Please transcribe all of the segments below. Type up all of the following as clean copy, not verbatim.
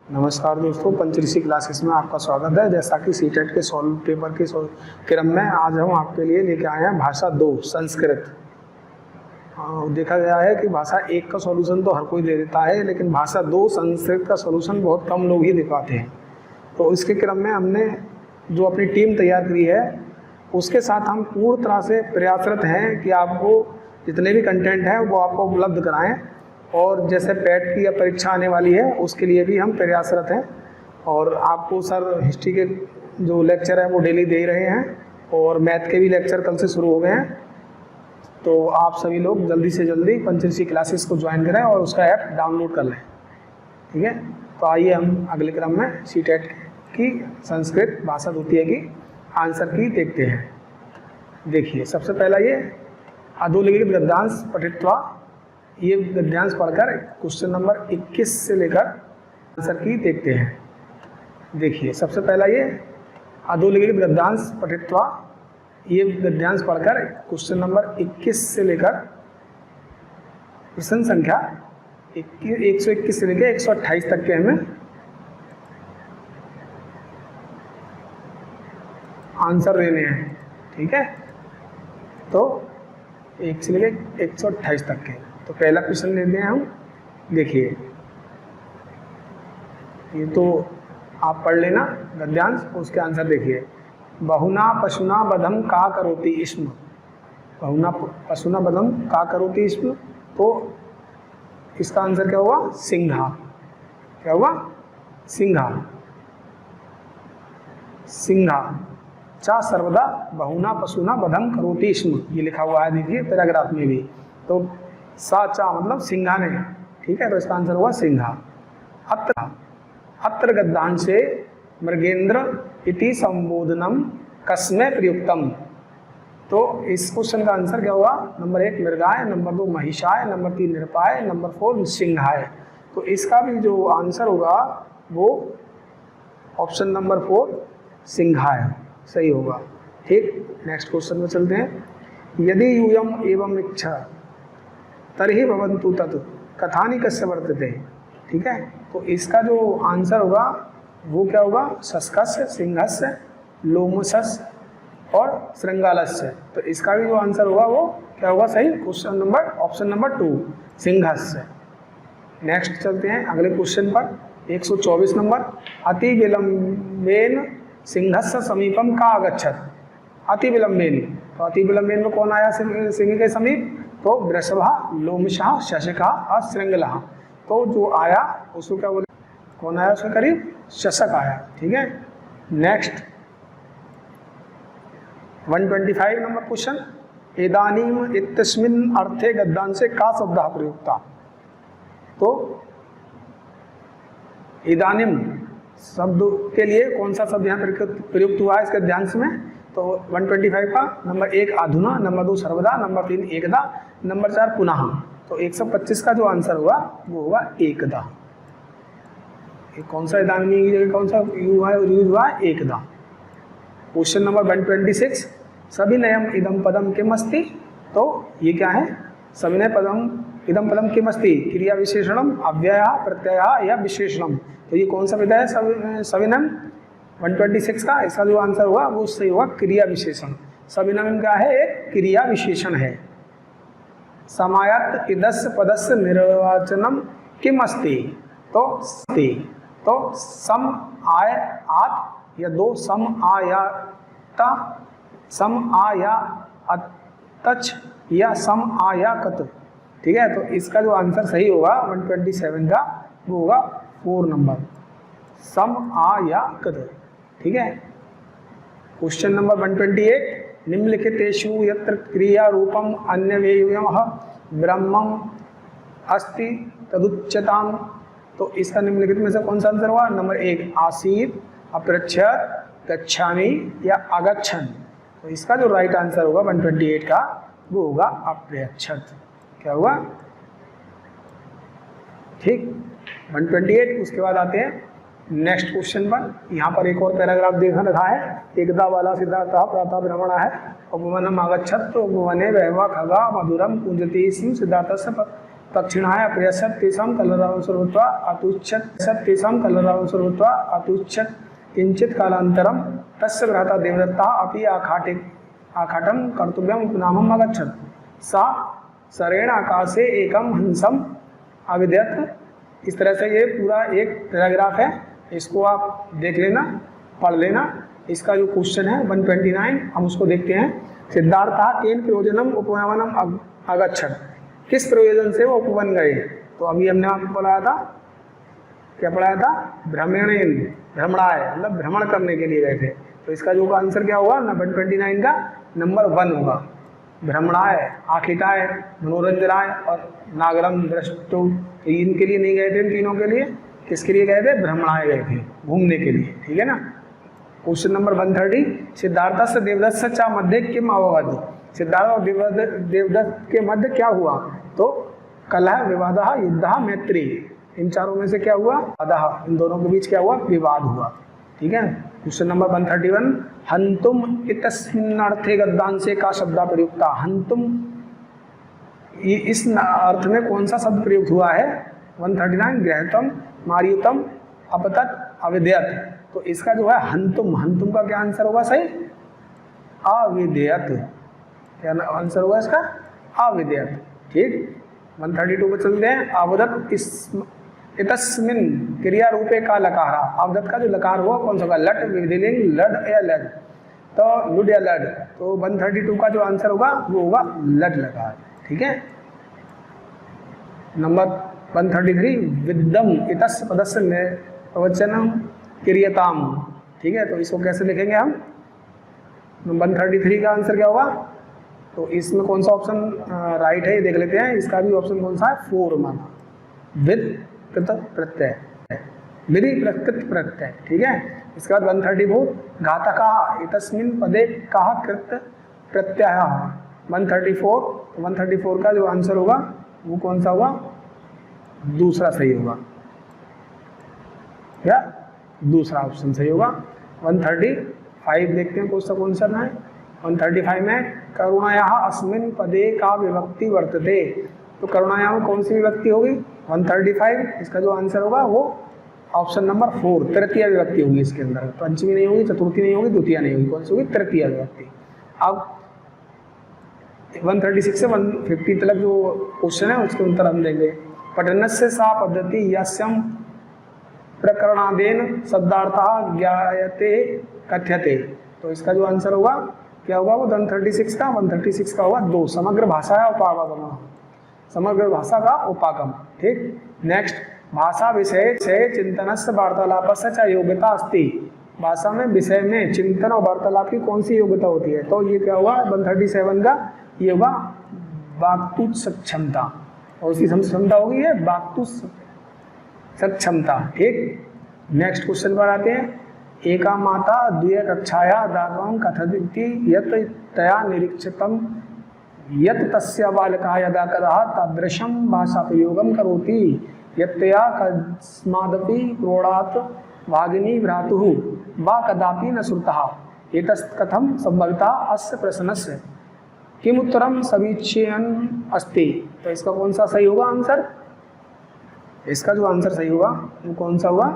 नमस्कार दोस्तों, पंचऋषि क्लासेस में आपका स्वागत है। जैसा कि सीटेट के सॉल्व पेपर के क्रम में आज हम आपके लिए लेके आए हैं भाषा 2 संस्कृत। देखा गया है कि भाषा 1 का सॉल्यूशन तो हर कोई दे देता है, लेकिन भाषा 2 संस्कृत का सॉल्यूशन बहुत कम लोग ही दे पाते हैं। तो इसके क्रम में हमने जो अपनी टीम तैयार करी है उसके साथ हम पूर्ण तरह से प्रयासरत हैं कि आपको जितने भी कंटेंट हैं वो आपको उपलब्ध कराएं। और जैसे पेट की या परीक्षा आने वाली है उसके लिए भी हम प्रयासरत हैं। और आपको सर हिस्ट्री के जो लेक्चर हैं वो डेली दे रहे हैं और मैथ के भी लेक्चर कल से शुरू हो गए हैं। तो आप सभी लोग जल्दी से जल्दी पंचऋषि क्लासेस को ज्वाइन करें और उसका ऐप डाउनलोड कर लें, ठीक है। तो आइए हम अगले क्रम में सीटेट की संस्कृत भाषा द्वितीय की आंसर की देखते हैं। देखिए, सबसे पहला ये अधोलिखित गद्यांश पठित्वा, ये गद्यांश पढ़कर क्वेश्चन नंबर 21 से लेकर आंसर की देखते हैं। देखिए, सबसे पहला ये अधोलिखित गद्यांश पठित्वा, ये गद्यांश पढ़कर क्वेश्चन नंबर 21 से लेकर प्रश्न संख्या 121 से लेकर 128 तक के हमें आंसर देने हैं, ठीक है। तो 1 से लेकर 128 तक के। तो पहला क्वेश्चन लेते हैं हम। देखिए, ये तो आप पढ़ लेना गद्यांश, उसके आंसर देखिए। बहुना पशुना बधम का करोति इस्म, बहुना पशुना बधम का करोति इस्म। तो इसका आंसर क्या हुआ? सिंघा। क्या हुआ? सिंघा। सिंघा चा सर्वदा बहुना पशुना बधम करोति इस्म, ये लिखा हुआ है, देखिए पैराग्राफ में भी। तो सा चा मतलब सिंघा ने, ठीक है। तो इसका आंसर हुआ सिंघा। अत्र गद्यांशे मृगेंद्र इति संबोधनम कस्मै प्रयुक्तम। तो इस क्वेश्चन का आंसर क्या हुआ? नंबर 1 मृगाय, नंबर 2 महिषाय, नंबर 3 निरपाय, नंबर 4 सिंहाय। तो इसका भी जो आंसर होगा वो ऑप्शन नंबर 4 सिंहाय सही होगा, ठीक। नेक्स्ट क्वेश्चन में चलते हैं। यदि यूयम एवं इच्छा तर्हि भवन्तु तत् कथानि कस्य वर्तते, ठीक है। तो इसका जो आंसर होगा वो क्या होगा? शस्कस्य, सिंहस्य, लोमशस्य और श्रृंगालस्य। तो इसका भी जो आंसर होगा वो क्या होगा? सही क्वेश्चन नंबर ऑप्शन नंबर 2 सिंहस्य। नेक्स्ट चलते हैं अगले क्वेश्चन पर। 124 नंबर। अति विलंबेन सिंहस्य समीपम का आगच्छत। अति विलंबेन, तो अति विलंबेन में कौन आया सिंह के समीप? तो वृषभा, लोमशः, शशका और श्रृंगलः। तो जो आया उसको क्या बोले? कौन आया उसके करीब? शशक आया, ठीक है। Next 125 number question. इदानीम इत्यस्मिन् अर्थे गद्यांशे का शब्दः प्रयुक्तः। तो इदानीम शब्द के लिए कौन सा शब्द यहाँ प्रयुक्त हुआ है इसके गद्यांश में? तो 125 का नंबर 1 अधुना, नंबर 2 सर्वदा, नंबर 3 एकदा, नंबर 4 पुनः। तो 125 का जो आंसर हुआ वो होगा एकदा। कौन सा इदानीम की जगह कौन सा यूज हुआ? एकदा। Question number 126। सविनयम इदम पदम किम अस्ति। तो ये क्या है? सविनय पदम इदम पदम किम अस्ति, क्रिया विशेषणम, अव्यय, प्रत्यय या विशेषणम। तो ये कौन सा विधा है? सविनम 126 का इसका जो आंसर हुआ वो सही हुआ क्रिया विशेषण। सविनम क्या है? एक क्रिया विशेषण है। समायत इदस्य पदस्य निर्वाचनम किम अस्ति। तो सम आय आत या 2 सम आयाता, सम आया अतच या सम आयाकत, ठीक है। तो इसका जो आंसर सही होगा 127 का वो होगा 4 नंबर सम आयाकत, ठीक है। Question number 128। निम्नलिखितेषु यत्र क्रिया रूपम अन्यवेयः ब्रह्मम अस्ति तदुच्यताम। तो इसका निम्नलिखित में से कौन सा आंसर हुआ? नंबर 1 आसीत, अपृच्छत, गच्छामि या अगच्छन्। तो इसका जो राइट आंसर होगा 128 का वो होगा अपृच्छत। क्या होगा? ठीक, 128। उसके बाद आते हैं नेक्स्ट क्वेश्चन पर। यहाँ पर एक और पैराग्राफ देखा रखा है। एकदा वाला सिद्धार्थ प्रातः ब्रह्मण है उपवनम आगच्छत तो उपवने वहवा खगा मधुरम कुंजति सिद्धार्थ दक्षिणाय प्रयच्छत् तेषां कलरवसुर्भूत्वा अतुच्छत् किंचित कालांतरम तस्य भ्राता देवदत्ता अपि आखाटं कर्तव्यम उपनामम् अगच्छत्। सा सरेण आकाशे एकम हंसम अविद्यत। इस तरह से ये पूरा एक पैराग्राफ है, इसको आप देख लेना, पढ़ लेना। इसका जो क्वेश्चन है 129 हम उसको देखते हैं। सिद्धार्थः केन प्रयोजनम उपवनम अगच्छत्, किस प्रयोजन से वो उपवन गए? तो अभी हमने आपको पढ़ाया था, क्या पढ़ाया था? भ्रमणेन, भ्रमणाय मतलब भ्रमण करने के लिए गए थे। तो इसका जो आंसर क्या होगा 129 का नंबर 1 होगा। भ्रमणाय, आखिटाय, मनोरंजनाय और नागरम दृष्टो, इनके लिए नहीं गए थे, इन तीनों के लिए। किसके लिए गए थे? भ्रमणाय गए थे, घूमने के लिए। ठीक है ना। क्वेश्चन नंबर 130, सिद्धार्थस्य देवदत्त च मध्ये किम अभवत्? सिद्धार्थ और देवदत्त के मध्य क्या हुआ? तो कलह, विवादः, युद्धः, मैत्री, इन चारों में से क्या हुआ? अदह, इन दोनों के बीच क्या हुआ? विवाद हुआ। ठीक है। क्वेश्चन नंबर 131, हंतुम इतस्मिन्नर्थे गद्यांशे का शब्द प्रयुक्ता? हंतुम, ये इस अर्थ में कौन सा शब्द प्रयुक्त हुआ है? 139, गृहतम, मारियुतम, अपतत, अविद्यत। तो इसका जो है हंतुम, हंतुम का क्या आंसर होगा? सही, अविद्यत। क्या आंसर होगा इसका? अविद्यत। ठीक। 132 पर चलते हैं। अवदत इतस्मिन क्रिया रूपे का लकार, अवदत का जो लकार हुआ कौन सा होगा? लट, विधिलिंग, लड या लड? तो लुड या लड। तो 132 का जो आंसर होगा वो होगा लड लकार। ठीक है। नंबर 133, विद्यम इतस् पदस्य प्रवचनम क्रियताम। ठीक है। तो इसको कैसे लिखेंगे हम? 133 का आंसर क्या होगा? तो इसमें कौन सा ऑप्शन राइट है ये देख लेते हैं। इसका भी ऑप्शन कौन सा है? 4 माना, विद कृत प्रत्यय, विधि प्रकृत प्रत्यय। ठीक है। इसके बाद 134, घातका इतस्मिन् पदे कहा कृत प्रत्यय? 134, 134 का जो आंसर होगा वो कौन सा होगा? दूसरा सही होगा, या दूसरा ऑप्शन सही होगा। 135 देखते हैं कौन सा क्वेश्चन है। 135 में करुणाया अस्मिन् पदे का विभक्ति वर्तते। तो करुणाया में कौन सी विभक्ति होगी? 135, इसका जो आंसर होगा वो ऑप्शन नंबर 4, तृतीय विभक्ति होगी इसके अंदर। पंचमी नहीं होगी, चतुर्थी नहीं होगी, द्वितीय नहीं होगी, कौन सी होगी? तृतीय विभक्ति। अब 136 से 150 तक जो क्वेश्चन है उसके उत्तर हम देंगे। पठनस्य सा पद्धति यस्यम प्रकरणादेन शब्दार्थः ज्ञायते कथ्यते। तो इसका जो आंसर होगा क्या होगा? वो 136 का 136 का होगा 2, समग्र भाषा या उपागम, समग्र भाषा का उपागम। ठीक। नेक्स्ट, भाषा विषय से चिंतनस्य वार्तालापस्य च योग्यता अस्ति। भाषा में विषय में चिंतन और वार्तालाप की कौन सी योग्यता होती है? तो ये क्या हुआ 137 का? ये होगा वाक्तु सक्षमता। और उसकी क्षमता होगी है वाक्तु सक्षमता। ठीक। नेक्स्ट क्वेश्चन पर आते हैं। एका माता द्वितीय कक्षाया दागवं कथयति यत् तया निरीक्षितं यत् तस्य बालकः यदा कदा तादृशं भाषाप्रयोगं करोति यत्तया कस्मादपि प्रोढात् भागिनी भ्रातुः वा कदापि न श्रुतः एतत्कथं संभवितः अस्य प्रश्नस्य किम उत्तरम समीचीन अस्ति। तो इसका कौन सा सही होगा आंसर? इसका जो आंसर सही होगा वो कौन सा होगा?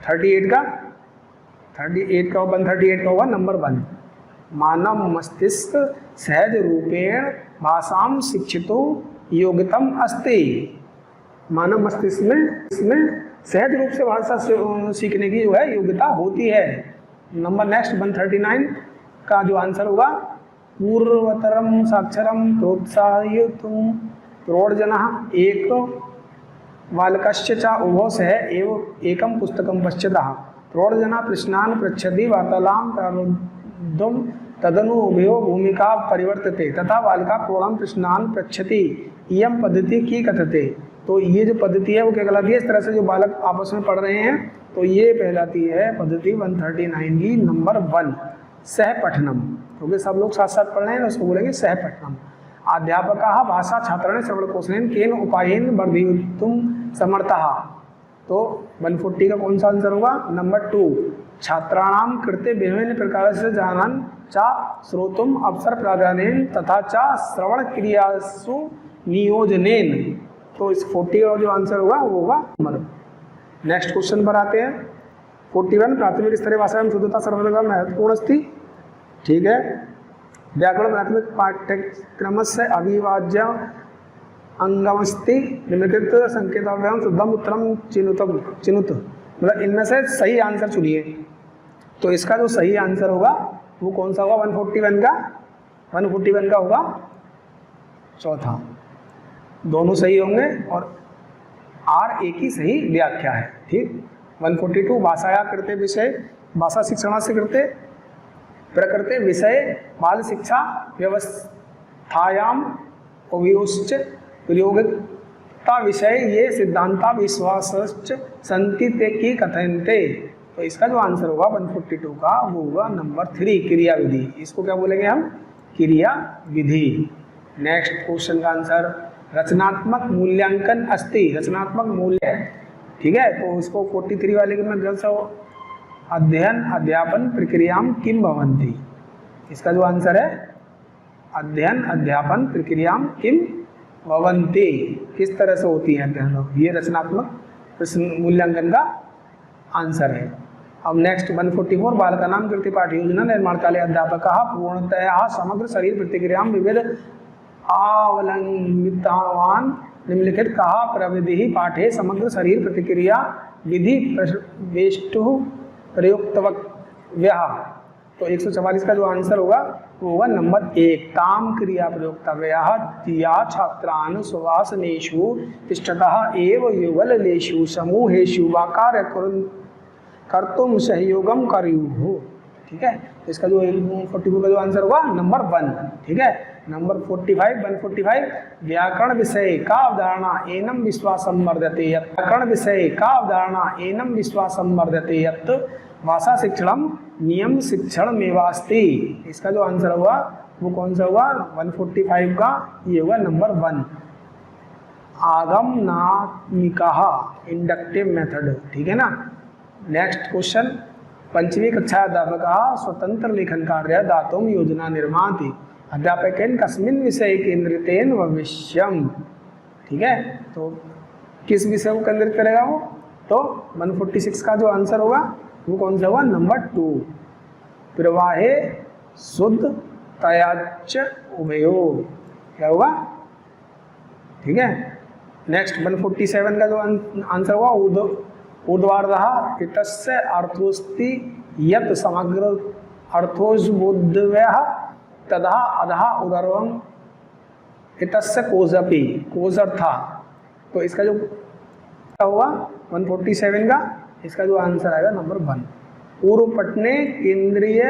38 का 138 का होगा नंबर 1। मानव मस्तिष्क सहज रूपेण भाषाम शिक्षितो योग्यतम अस्ति। मानव मस्तिष्क में इसमें सहज रूप से भाषा सीखने की जो है योग्यता होती है। नंबर नेक्स्ट 139 का जो आंसर होगा पूर्वतरम साक्षरम प्रोत्साहयितुं प्रौढ़जनः एक बालकस्य च उभौ सह एव एकं पुस्तकं पश्यतः प्रौढ़जना प्रश्नान् पृच्छति वार्तालां प्रारब्धुं तदनु उभयो भूमिका परिवर्तते तथा बालिका प्रौढ़ं प्रश्नान् पृच्छति इयं पद्धति की कथते। तो ये जो पद्धति है वो क्या कहलाती है? इस तरह से जो बालक आपस में पढ़ रहे हैं तो ये कहलाती है पद्धति 139 की नंबर 1 सह पठनम। क्योंकि सब लोग साथ साथ पढ़ रहे हैं तो उसको बोलेंगे सह पठनम। अध्यापकाः भाषा छात्राणां श्रवणकौशलेन केन उपायेन वर्धयितुं समर्थः। तो 140 का कौन सा आंसर होगा? नंबर 2 छात्राणां कृते विभिन्न प्रकारस्य ज्ञानं च श्रोतुम् अवसर प्रादानेन तथा च श्रवण क्रियासु नियोजनेन, तो इस 40 का जो आंसर होगा वो होगा नंबर। नेक्स्ट क्वेश्चन पर आते हैं 41। प्राथमिक स्तरीय भाषा में शुद्धता सर्वदा महत्वपूर्ण अस्ति। ठीक है, व्याकरण प्राथमिक पाठ्यक्रम से अविभाज्य अंगमस्ति निम्नलिखित संकेताभ्याम शुद्धम उत्तरम चिनुत, मतलब इनमें से सही आंसर चुनिए। तो इसका जो सही आंसर होगा वो कौन सा होगा? 141 का होगा चौथा। दोनों सही होंगे और आर एक ही सही व्याख्या है। ठीक। 142 भाषाया कृते विषय, भाषा शिक्षणा से कृते प्रकृते विषय बाल शिक्षा व्यवस्थायाम अभियोश्च प्रयोगिकता विषय ये सिद्धांता विश्वासश्च संति ते की कथयन्ते। तो इसका जो आंसर होगा 142 का वो होगा नंबर 3, क्रिया विधि। इसको क्या बोलेंगे हम? क्रिया विधि। नेक्स्ट क्वेश्चन का आंसर रचनात्मक मूल्यांकन अस्ति, रचनात्मक मूल्य। ठीक है, तो इसको 43 वाले के में गलत अध्ययन अध्यापन प्रक्रियाम किम भवन्ति। इसका जो आंसर है अध्ययन अध्यापन प्रक्रियाम किम भवन्ति, किस तरह से होती है अध्ययन, ये रचनात्मक मूल्यांकन का आंसर है। अब नेक्स्ट 144 बालका नाम कृति पाठ योजना निर्माण काले अध्यापक पूर्णतया समग्र शरीर प्रतिक्रिया विविध अवलंबितावान निम्नलिखित कहा प्रविधि पाठे समग्र शरीर प्रतिक्रिया विधि वेष्टु प्रयुक्तव्य। तो 144 का जो आंसर होगा वो होगा नंबर 1, ताम क्रिया प्रयुक्तव्य या छात्रान् सुवासनेषु तिष्ठतः एव युगलेषु समूहेषु वा कार्य कर्तुम सहयोगम कर्युः। ठीक है, इसका जो 44 का जो आंसर होगा नंबर 1। ठीक है, नंबर 145 व्याकरण विषय का अवधारणा एनम विश्वासम वर्धते यत्, व्याकरण विषय का अवधारणा एनम विश्वासम वर्धते यत् भाषा शिक्षणम नियम शिक्षण मेवास्ति। इसका जो आंसर होगा वो कौन सा होगा? 145 का ये होगा नंबर 1, आगमनात्मिका इंडक्टिव मेथड। ठीक है ना। नेक्स्ट क्वेश्चन पंचमी कक्षा अध्यापक स्वतंत्र लेखन कार्य दातुम योजना निर्माति अध्यापकेन कस्मिन् विषय केंद्रितेन भविष्यम। ठीक है, तो किस विषय को केंद्रित करेगा वो? तो 146 का जो आंसर होगा वो कौन सा होगा? नंबर 2, प्रवाहे शुद्ध तयाच उभयो। क्या होगा? ठीक है। नेक्स्ट 147 का जो आंसर होगा ऊर्ध्वार्धः इतस्य अर्थोस्ति यत् समग्र अर्थोज्बोधव्यः तदा अधः उदर्वं इतस्य कोजपि कोजर्था। तो इसका जो होगा 147 का, इसका जो आंसर आएगा नंबर 1, पूर्व पटने केंद्रीय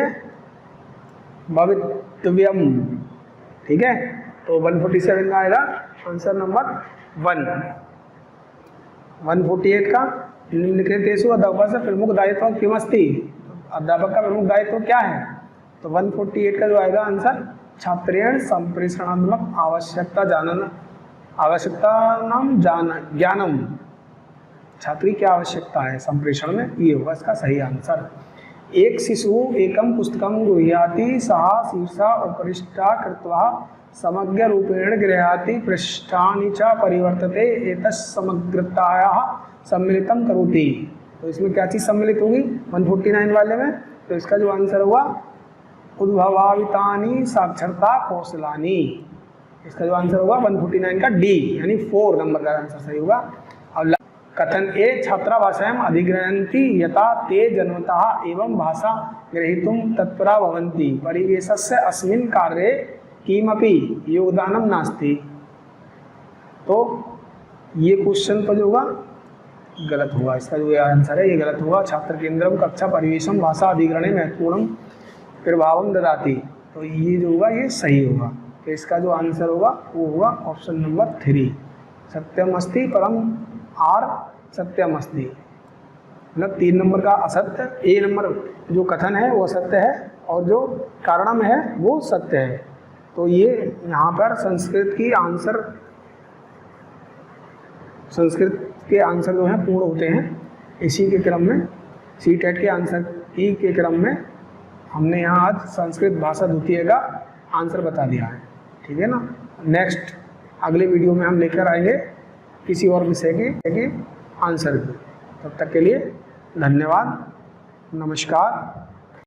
भवितव्यम। ठीक है, तो 147 का आएगा आंसर नंबर 1। 148 का निम्नलिखितेषु अध्यापक से प्रमुख दायित्व किमस्ति, अध्यापक का प्रमुख दायित्व क्या है? तो 148 का जो आएगा आंसर छात्रेण संप्रेषणात्मक ज्ञानम, छात्री क्या आवश्यकता है संप्रेषण में, ये होगा इसका सही आंसर। एक शिशु एकम पुस्तकम गृह्णाति सः शीर्षा उपरिष्टा कृत्वा समग्र रूपेण गृह्णाति पृष्ठानि च परिवर्तते एतत्समग्रतायाः सम्मिलितं करोति। तो इसमें क्या चीज़ सम्मिलित होगी 149 वाले में? तो इसका जो आंसर हुआ उद्भवावितानि साक्षरता कौशलानि। इसका जो आंसर होगा 149 का डी यानी 4 नंबर का आंसर सही होगा। अब कथन ए छात्रा भाषायाम् अधिग्रहन्ति यथा ते जन्मतः एवं भाषा ग्रहीतुं तत्परा भवन्ति परिवेशस्य अस्मिन् कार्ये किमपि योगदानं नास्ति। तो ये क्वेश्चन पर जो होगा गलत होगा, इसका जो आंसर है ये गलत होगा। छात्र केंद्रम कक्षा परिवेशम भाषा अधिग्रहणे महत्वपूर्ण प्रभावम ददाति। तो ये जो होगा ये सही होगा। तो इसका जो आंसर होगा वो होगा ऑप्शन नंबर 3, सत्यम अस्ति परम आर सत्यम अस्ति, मतलब 3 नंबर का असत्य, ए नंबर जो कथन है वो असत्य है और जो कारणम है वो सत्य है। तो ये यहाँ पर संस्कृत के आंसर जो हैं पूर्ण होते हैं। इसी के क्रम में सीटेट के आंसर ही के क्रम में हमने यहाँ आज संस्कृत भाषा द्वितीय का आंसर बता दिया है। ठीक है ना। नेक्स्ट अगले वीडियो में हम लेकर आएंगे किसी और विषय के आंसर भी। तब तक के लिए धन्यवाद, नमस्कार।